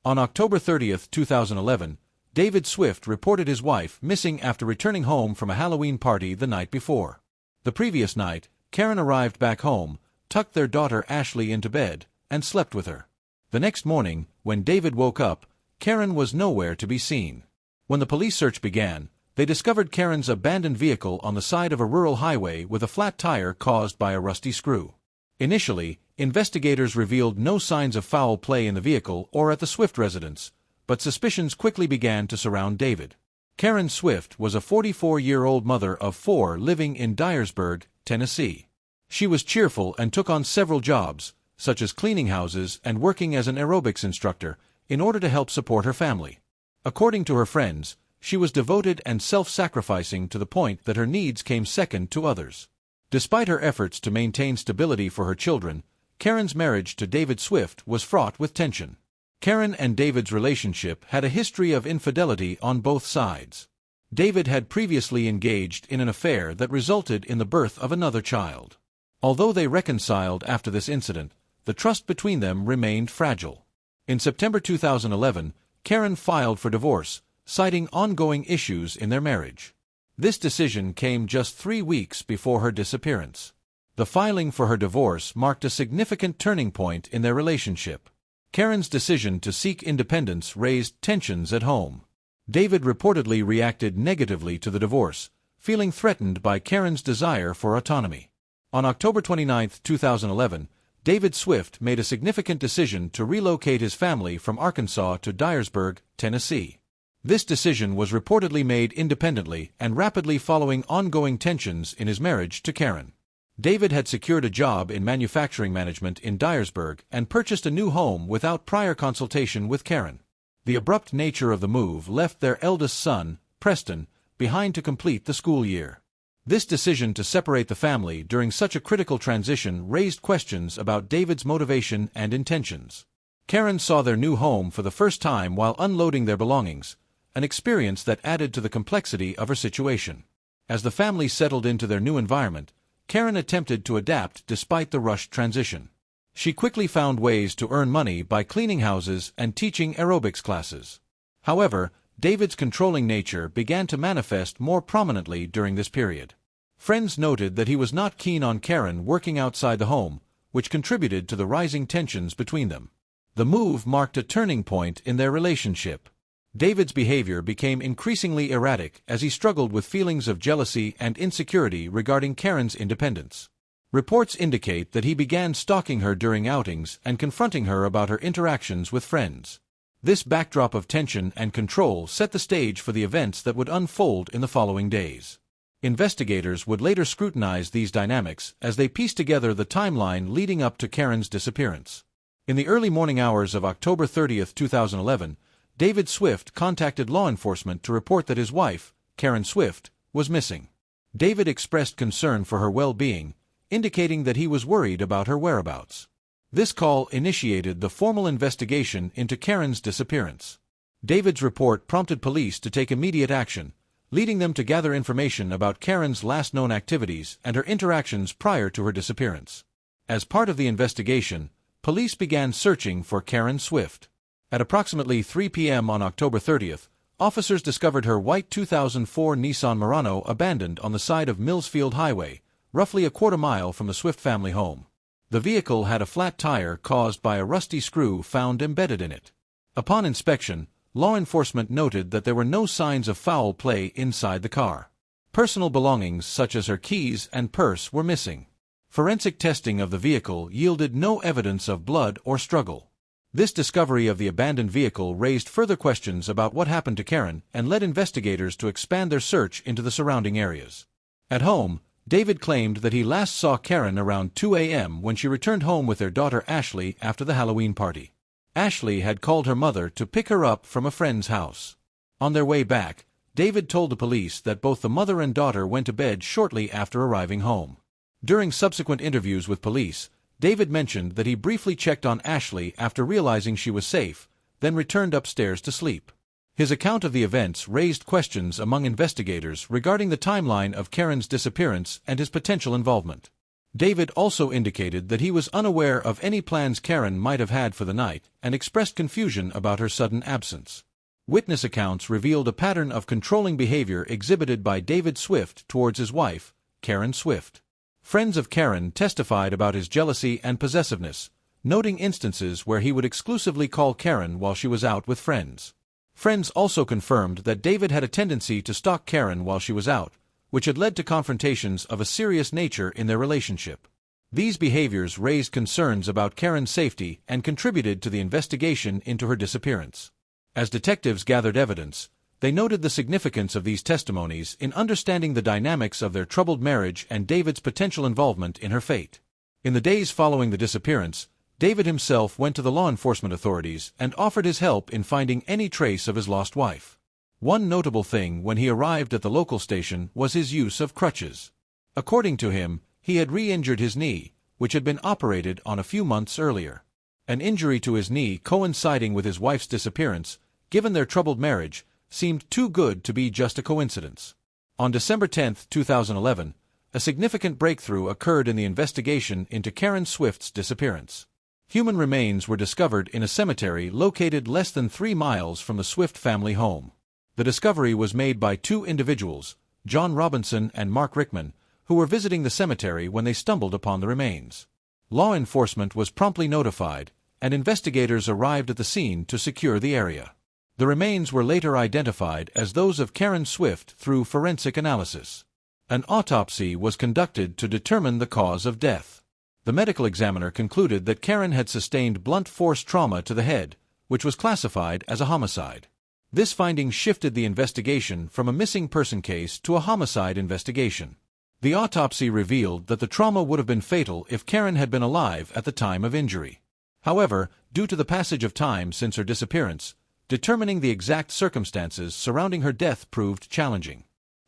On October 30, 2011, David Swift reported his wife missing after returning home from a Halloween party the night before. The previous night, Karen arrived back home, tucked their daughter Ashley into bed, and slept with her. The next morning, when David woke up, Karen was nowhere to be seen. When the police search began, they discovered Karen's abandoned vehicle on the side of a rural highway with a flat tire caused by a rusty screw. Initially, investigators revealed no signs of foul play in the vehicle or at the Swift residence, but suspicions quickly began to surround David. Karen Swift was a 44-year-old mother of 4 living in Dyersburg, Tennessee. She was cheerful and took on several jobs, such as cleaning houses and working as an aerobics instructor, in order to help support her family. According to her friends, she was devoted and self-sacrificing to the point that her needs came second to others. Despite her efforts to maintain stability for her children, Karen's marriage to David Swift was fraught with tension. Karen and David's relationship had a history of infidelity on both sides. David had previously engaged in an affair that resulted in the birth of another child. Although they reconciled after this incident, the trust between them remained fragile. In September 2011, Karen filed for divorce, citing ongoing issues in their marriage. This decision came just 3 weeks before her disappearance. The filing for her divorce marked a significant turning point in their relationship. Karen's decision to seek independence raised tensions at home. David reportedly reacted negatively to the divorce, feeling threatened by Karen's desire for autonomy. On October 29, 2011, David Swift made a significant decision to relocate his family from Arkansas to Dyersburg, Tennessee. This decision was reportedly made independently and rapidly following ongoing tensions in his marriage to Karen. David had secured a job in manufacturing management in Dyersburg and purchased a new home without prior consultation with Karen. The abrupt nature of the move left their eldest son, Preston, behind to complete the school year. This decision to separate the family during such a critical transition raised questions about David's motivation and intentions. Karen saw their new home for the first time while unloading their belongings, an experience that added to the complexity of her situation. As the family settled into their new environment, Karen attempted to adapt despite the rushed transition. She quickly found ways to earn money by cleaning houses and teaching aerobics classes. However, David's controlling nature began to manifest more prominently during this period. Friends noted that he was not keen on Karen working outside the home, which contributed to the rising tensions between them. The move marked a turning point in their relationship. David's behavior became increasingly erratic as he struggled with feelings of jealousy and insecurity regarding Karen's independence. Reports indicate that he began stalking her during outings and confronting her about her interactions with friends. This backdrop of tension and control set the stage for the events that would unfold in the following days. Investigators would later scrutinize these dynamics as they pieced together the timeline leading up to Karen's disappearance. In the early morning hours of October 30, 2011, David Swift contacted law enforcement to report that his wife, Karen Swift, was missing. David expressed concern for her well-being, indicating that he was worried about her whereabouts. This call initiated the formal investigation into Karen's disappearance. David's report prompted police to take immediate action, leading them to gather information about Karen's last known activities and her interactions prior to her disappearance. As part of the investigation, police began searching for Karen Swift. At approximately 3 p.m. on October 30th, officers discovered her white 2004 Nissan Murano abandoned on the side of Millsfield Highway, roughly a quarter-mile from the Swift family home. The vehicle had a flat tire caused by a rusty screw found embedded in it. Upon inspection, law enforcement noted that there were no signs of foul play inside the car. Personal belongings such as her keys and purse were missing. Forensic testing of the vehicle yielded no evidence of blood or struggle. This discovery of the abandoned vehicle raised further questions about what happened to Karen and led investigators to expand their search into the surrounding areas. At home, David claimed that he last saw Karen around 2 a.m. when she returned home with their daughter Ashley after the Halloween party. Ashley had called her mother to pick her up from a friend's house. On their way back, David told the police that both the mother and daughter went to bed shortly after arriving home. During subsequent interviews with police, David mentioned that he briefly checked on Ashley after realizing she was safe, then returned upstairs to sleep. His account of the events raised questions among investigators regarding the timeline of Karen's disappearance and his potential involvement. David also indicated that he was unaware of any plans Karen might have had for the night and expressed confusion about her sudden absence. Witness accounts revealed a pattern of controlling behavior exhibited by David Swift towards his wife, Karen Swift. Friends of Karen testified about his jealousy and possessiveness, noting instances where he would exclusively call Karen while she was out with friends. Friends also confirmed that David had a tendency to stalk Karen while she was out, which had led to confrontations of a serious nature in their relationship. These behaviors raised concerns about Karen's safety and contributed to the investigation into her disappearance. As detectives gathered evidence, they noted the significance of these testimonies in understanding the dynamics of their troubled marriage and David's potential involvement in her fate. In the days following the disappearance, David himself went to the law enforcement authorities and offered his help in finding any trace of his lost wife. One notable thing when he arrived at the local station was his use of crutches. According to him, he had re-injured his knee, which had been operated on a few months earlier. An injury to his knee coinciding with his wife's disappearance, given their troubled marriage, seemed too good to be just a coincidence. On December 10, 2011, a significant breakthrough occurred in the investigation into Karen Swift's disappearance. Human remains were discovered in a cemetery located less than 3 miles from the Swift family home. The discovery was made by 2 individuals, John Robinson and Mark Rickman, who were visiting the cemetery when they stumbled upon the remains. Law enforcement was promptly notified, and investigators arrived at the scene to secure the area. The remains were later identified as those of Karen Swift through forensic analysis. An autopsy was conducted to determine the cause of death. The medical examiner concluded that Karen had sustained blunt force trauma to the head, which was classified as a homicide. This finding shifted the investigation from a missing person case to a homicide investigation. The autopsy revealed that the trauma would have been fatal if Karen had been alive at the time of injury. However, due to the passage of time since her disappearance, determining the exact circumstances surrounding her death proved challenging.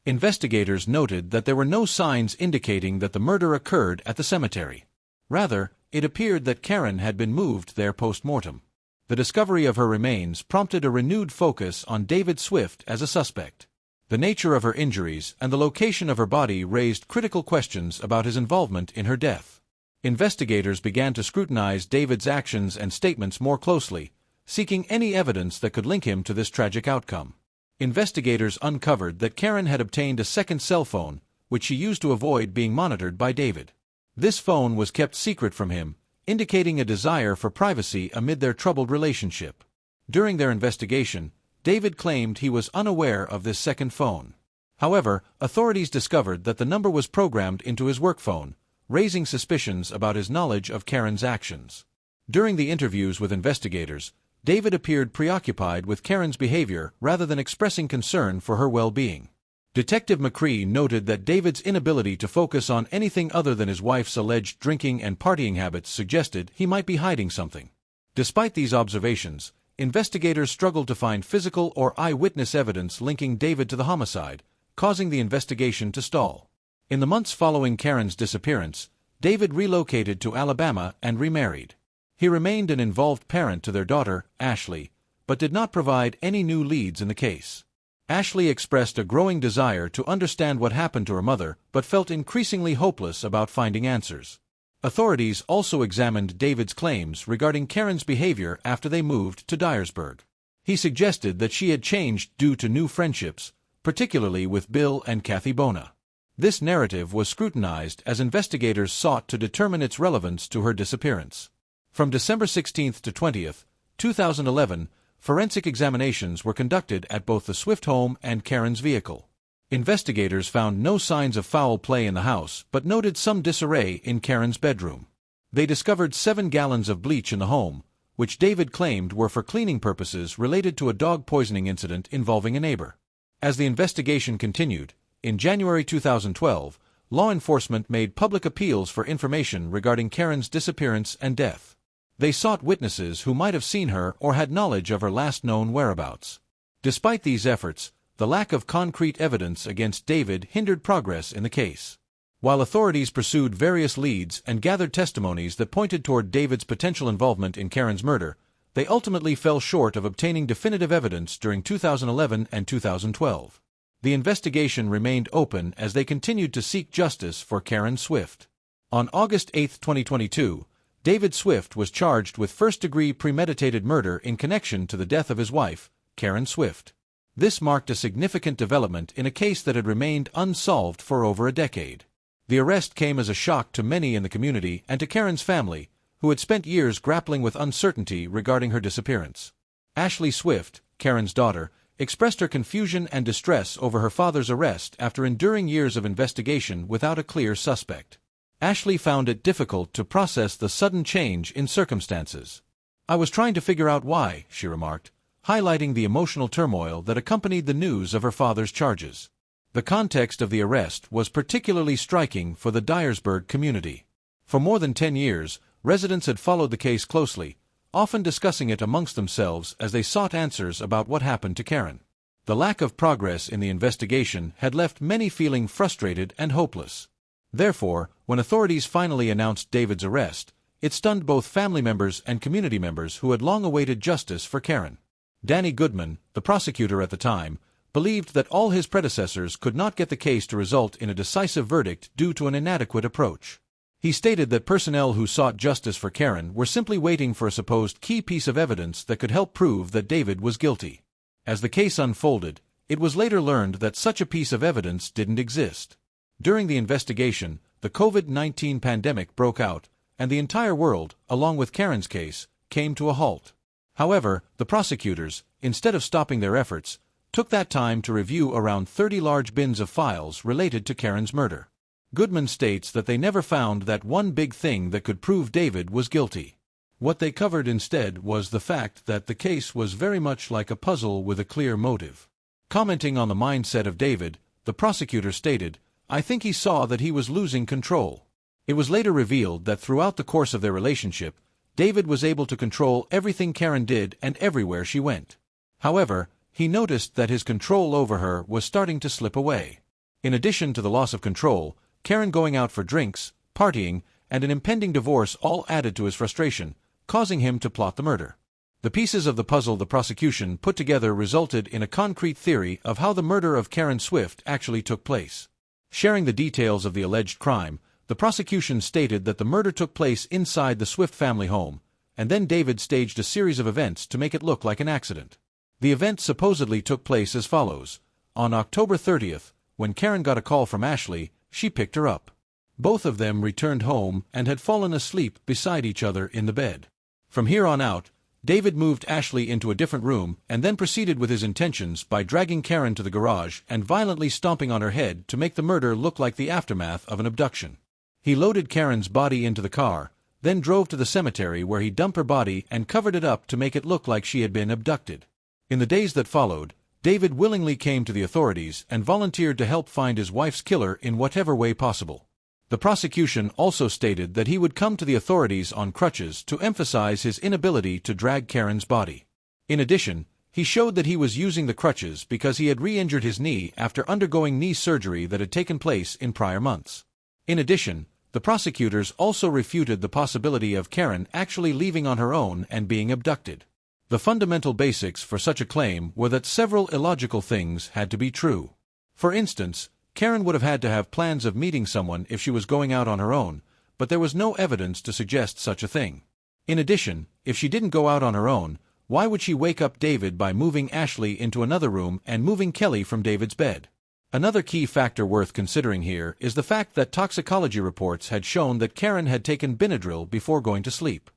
Investigators noted that there were no signs indicating that the murder occurred at the cemetery. Rather, it appeared that Karen had been moved there post-mortem. The discovery of her remains prompted a renewed focus on David Swift as a suspect. The nature of her injuries and the location of her body raised critical questions about his involvement in her death. Investigators began to scrutinize David's actions and statements more closely, seeking any evidence that could link him to this tragic outcome. Investigators uncovered that Karen had obtained a second cell phone, which she used to avoid being monitored by David. This phone was kept secret from him, indicating a desire for privacy amid their troubled relationship. During their investigation, David claimed he was unaware of this second phone. However, authorities discovered that the number was programmed into his work phone, raising suspicions about his knowledge of Karen's actions. During the interviews with investigators, David appeared preoccupied with Karen's behavior rather than expressing concern for her well-being. Detective McCree noted that David's inability to focus on anything other than his wife's alleged drinking and partying habits suggested he might be hiding something. Despite these observations, investigators struggled to find physical or eyewitness evidence linking David to the homicide, causing the investigation to stall. In the months following Karen's disappearance, David relocated to Alabama and remarried. He remained an involved parent to their daughter, Ashley, but did not provide any new leads in the case. Ashley expressed a growing desire to understand what happened to her mother, but felt increasingly hopeless about finding answers. Authorities also examined David's claims regarding Karen's behavior after they moved to Dyersburg. He suggested that she had changed due to new friendships, particularly with Bill and Kathy Bona. This narrative was scrutinized as investigators sought to determine its relevance to her disappearance. From December 16 to 20, 2011, forensic examinations were conducted at both the Swift home and Karen's vehicle. Investigators found no signs of foul play in the house, but noted some disarray in Karen's bedroom. They discovered 7 gallons of bleach in the home, which David claimed were for cleaning purposes related to a dog poisoning incident involving a neighbor. As the investigation continued, in January 2012, law enforcement made public appeals for information regarding Karen's disappearance and death. They sought witnesses who might have seen her or had knowledge of her last known whereabouts. Despite these efforts, the lack of concrete evidence against David hindered progress in the case. While authorities pursued various leads and gathered testimonies that pointed toward David's potential involvement in Karen's murder, they ultimately fell short of obtaining definitive evidence during 2011 and 2012. The investigation remained open as they continued to seek justice for Karen Swift. On August 8, 2022, David Swift was charged with first-degree premeditated murder in connection to the death of his wife, Karen Swift. This marked a significant development in a case that had remained unsolved for over a decade. The arrest came as a shock to many in the community and to Karen's family, who had spent years grappling with uncertainty regarding her disappearance. Ashley Swift, Karen's daughter, expressed her confusion and distress over her father's arrest after enduring years of investigation without a clear suspect. Ashley found it difficult to process the sudden change in circumstances. "I was trying to figure out why," she remarked, highlighting the emotional turmoil that accompanied the news of her father's charges. The context of the arrest was particularly striking for the Dyersburg community. For more than 10 years, residents had followed the case closely, often discussing it amongst themselves as they sought answers about what happened to Karen. The lack of progress in the investigation had left many feeling frustrated and hopeless. Therefore, when authorities finally announced David's arrest, it stunned both family members and community members who had long awaited justice for Karen. Danny Goodman, the prosecutor at the time, believed that all his predecessors could not get the case to result in a decisive verdict due to an inadequate approach. He stated that personnel who sought justice for Karen were simply waiting for a supposed key piece of evidence that could help prove that David was guilty. As the case unfolded, it was later learned that such a piece of evidence didn't exist. During the investigation, the COVID-19 pandemic broke out, and the entire world, along with Karen's case, came to a halt. However, the prosecutors, instead of stopping their efforts, took that time to review around 30 large bins of files related to Karen's murder. Goodman states that they never found that one big thing that could prove David was guilty. What they covered instead was the fact that the case was very much like a puzzle with a clear motive. Commenting on the mindset of David, the prosecutor stated, "I think he saw that he was losing control." It was later revealed that throughout the course of their relationship, David was able to control everything Karen did and everywhere she went. However, he noticed that his control over her was starting to slip away. In addition to the loss of control, Karen going out for drinks, partying, and an impending divorce all added to his frustration, causing him to plot the murder. The pieces of the puzzle the prosecution put together resulted in a concrete theory of how the murder of Karen Swift actually took place. Sharing the details of the alleged crime, the prosecution stated that the murder took place inside the Swift family home, and then David staged a series of events to make it look like an accident. The event supposedly took place as follows. On October 30th, when Karen got a call from Ashley, she picked her up. Both of them returned home and had fallen asleep beside each other in the bed. From here on out, David moved Ashley into a different room and then proceeded with his intentions by dragging Karen to the garage and violently stomping on her head to make the murder look like the aftermath of an abduction. He loaded Karen's body into the car, then drove to the cemetery where he dumped her body and covered it up to make it look like she had been abducted. In the days that followed, David willingly came to the authorities and volunteered to help find his wife's killer in whatever way possible. The prosecution also stated that he would come to the authorities on crutches to emphasize his inability to drag Karen's body. In addition, he showed that he was using the crutches because he had re-injured his knee after undergoing knee surgery that had taken place in prior months. In addition, the prosecutors also refuted the possibility of Karen actually leaving on her own and being abducted. The fundamental basics for such a claim were that several illogical things had to be true. For instance, Karen would have had to have plans of meeting someone if she was going out on her own, but there was no evidence to suggest such a thing. In addition, if she didn't go out on her own, why would she wake up David by moving Ashley into another room and moving Kelly from David's bed? Another key factor worth considering here is the fact that toxicology reports had shown that Karen had taken Benadryl before going to sleep.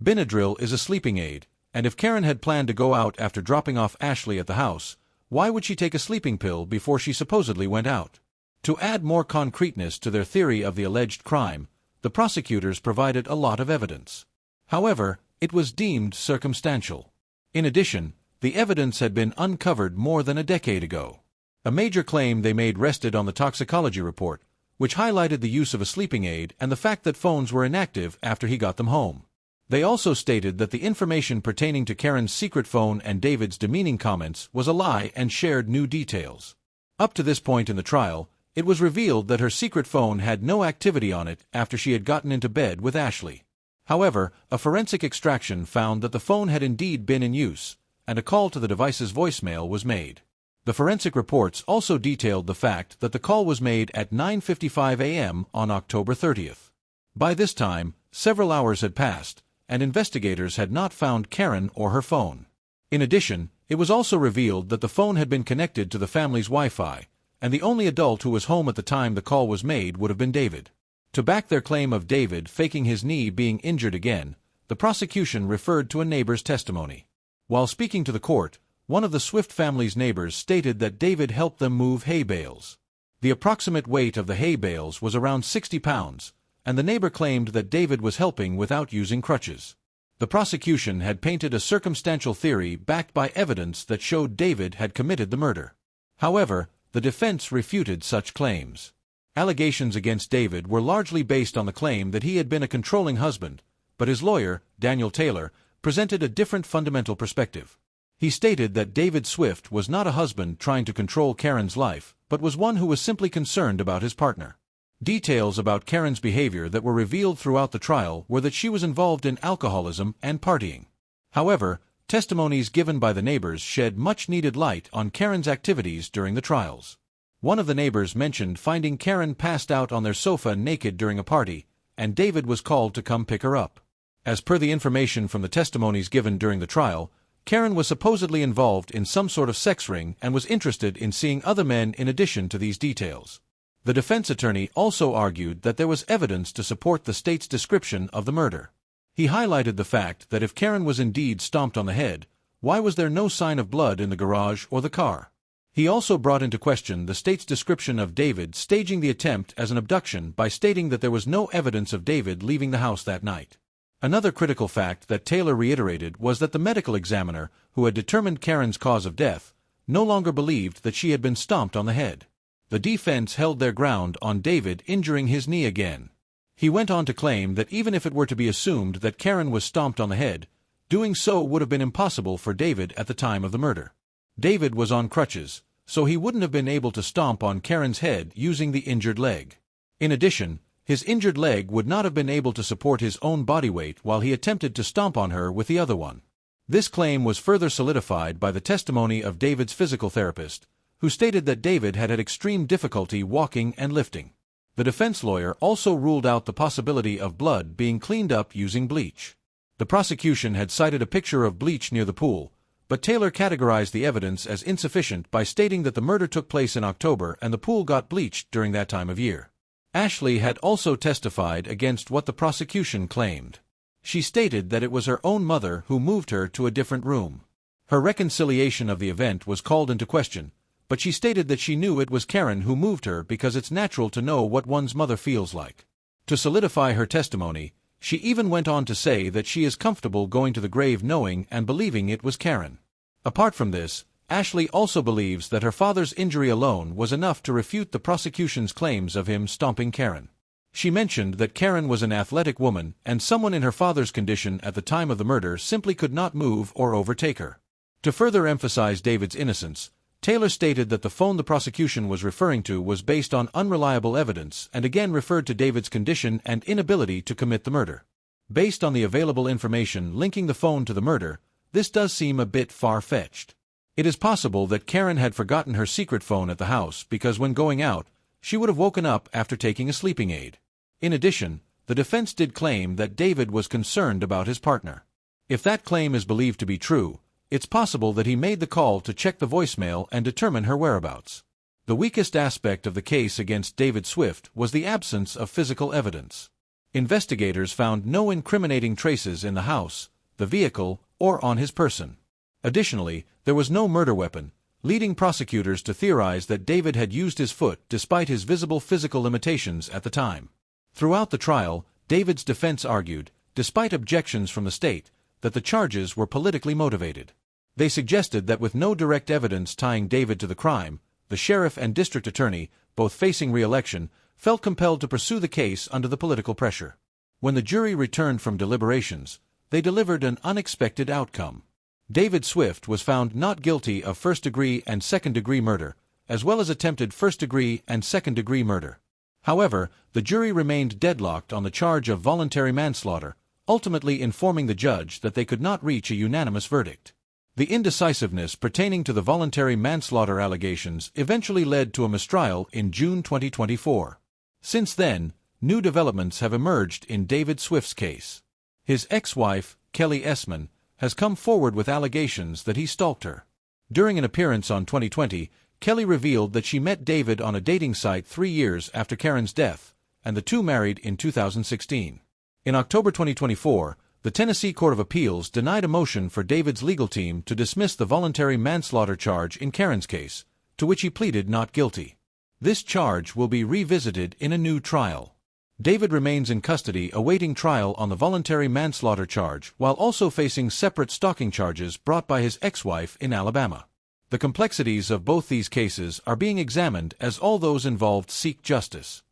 Benadryl is a sleeping aid, and if Karen had planned to go out after dropping off Ashley at the house, why would she take a sleeping pill before she supposedly went out? To add more concreteness to their theory of the alleged crime, the prosecutors provided a lot of evidence. However, it was deemed circumstantial. In addition, the evidence had been uncovered more than a decade ago. A major claim they made rested on the toxicology report, which highlighted the use of a sleeping aid and the fact that phones were inactive after he got them home. They also stated that the information pertaining to Karen's secret phone and David's demeaning comments was a lie and shared new details. Up to this point in the trial, it was revealed that her secret phone had no activity on it after she had gotten into bed with Ashley. However, a forensic extraction found that the phone had indeed been in use, and a call to the device's voicemail was made. The forensic reports also detailed the fact that the call was made at 9:55 a.m. on October 30th. By this time, several hours had passed, and investigators had not found Karen or her phone. In addition, it was also revealed that the phone had been connected to the family's Wi-Fi, and the only adult who was home at the time the call was made would have been David. To back their claim of David faking his knee being injured again, the prosecution referred to a neighbor's testimony. While speaking to the court, one of the Swift family's neighbors stated that David helped them move hay bales. The approximate weight of the hay bales was around 60 pounds, and the neighbor claimed that David was helping without using crutches. The prosecution had painted a circumstantial theory backed by evidence that showed David had committed the murder. However, the defense refuted such claims. Allegations against David were largely based on the claim that he had been a controlling husband, but his lawyer, Daniel Taylor, presented a different fundamental perspective. He stated that David Swift was not a husband trying to control Karen's life, but was one who was simply concerned about his partner. Details about Karen's behavior that were revealed throughout the trial were that she was involved in alcoholism and partying. However, testimonies given by the neighbors shed much-needed light on Karen's activities during the trials. One of the neighbors mentioned finding Karen passed out on their sofa naked during a party, and David was called to come pick her up. As per the information from the testimonies given during the trial, Karen was supposedly involved in some sort of sex ring and was interested in seeing other men in addition to these details. The defense attorney also argued that there was evidence to support the state's description of the murder. He highlighted the fact that if Karen was indeed stomped on the head, why was there no sign of blood in the garage or the car? He also brought into question the state's description of David staging the attempt as an abduction by stating that there was no evidence of David leaving the house that night. Another critical fact that Taylor reiterated was that the medical examiner, who had determined Karen's cause of death, no longer believed that she had been stomped on the head. The defense held their ground on David injuring his knee again. He went on to claim that even if it were to be assumed that Karen was stomped on the head, doing so would have been impossible for David at the time of the murder. David was on crutches, so he wouldn't have been able to stomp on Karen's head using the injured leg. In addition, his injured leg would not have been able to support his own body weight while he attempted to stomp on her with the other one. This claim was further solidified by the testimony of David's physical therapist, who stated that David had had extreme difficulty walking and lifting. The defense lawyer also ruled out the possibility of blood being cleaned up using bleach. The prosecution had cited a picture of bleach near the pool, but Taylor categorized the evidence as insufficient by stating that the murder took place in October and the pool got bleached during that time of year. Ashley had also testified against what the prosecution claimed. She stated that it was her own mother who moved her to a different room. Her reconciliation of the event was called into question, but she stated that she knew it was Karen who moved her because it's natural to know what one's mother feels like. To solidify her testimony, she even went on to say that she is comfortable going to the grave knowing and believing it was Karen. Apart from this, Ashley also believes that her father's injury alone was enough to refute the prosecution's claims of him stomping Karen. She mentioned that Karen was an athletic woman and someone in her father's condition at the time of the murder simply could not move or overtake her. To further emphasize David's innocence, Taylor stated that the phone the prosecution was referring to was based on unreliable evidence and again referred to David's condition and inability to commit the murder. Based on the available information linking the phone to the murder, this does seem a bit far-fetched. It is possible that Karen had forgotten her secret phone at the house because when going out, she would have woken up after taking a sleeping aid. In addition, the defense did claim that David was concerned about his partner. If that claim is believed to be true, it's possible that he made the call to check the voicemail and determine her whereabouts. The weakest aspect of the case against David Swift was the absence of physical evidence. Investigators found no incriminating traces in the house, the vehicle, or on his person. Additionally, there was no murder weapon, leading prosecutors to theorize that David had used his foot despite his visible physical limitations at the time. Throughout the trial, David's defense argued, despite objections from the state, that the charges were politically motivated. They suggested that with no direct evidence tying David to the crime, the sheriff and district attorney, both facing re-election, felt compelled to pursue the case under the political pressure. When the jury returned from deliberations, they delivered an unexpected outcome. David Swift was found not guilty of first-degree and second-degree murder, as well as attempted first-degree and second-degree murder. However, the jury remained deadlocked on the charge of voluntary manslaughter, ultimately informing the judge that they could not reach a unanimous verdict. The indecisiveness pertaining to the voluntary manslaughter allegations eventually led to a mistrial in June 2024. Since then, new developments have emerged in David Swift's case. His ex-wife, Kelly Essman, has come forward with allegations that he stalked her. During an appearance on 2020, Kelly revealed that she met David on a dating site 3 years after Karen's death, and the two married in 2016. In October 2024, the Tennessee Court of Appeals denied a motion for David's legal team to dismiss the voluntary manslaughter charge in Karen's case, to which he pleaded not guilty. This charge will be revisited in a new trial. David remains in custody awaiting trial on the voluntary manslaughter charge while also facing separate stalking charges brought by his ex-wife in Alabama. The complexities of both these cases are being examined as all those involved seek justice.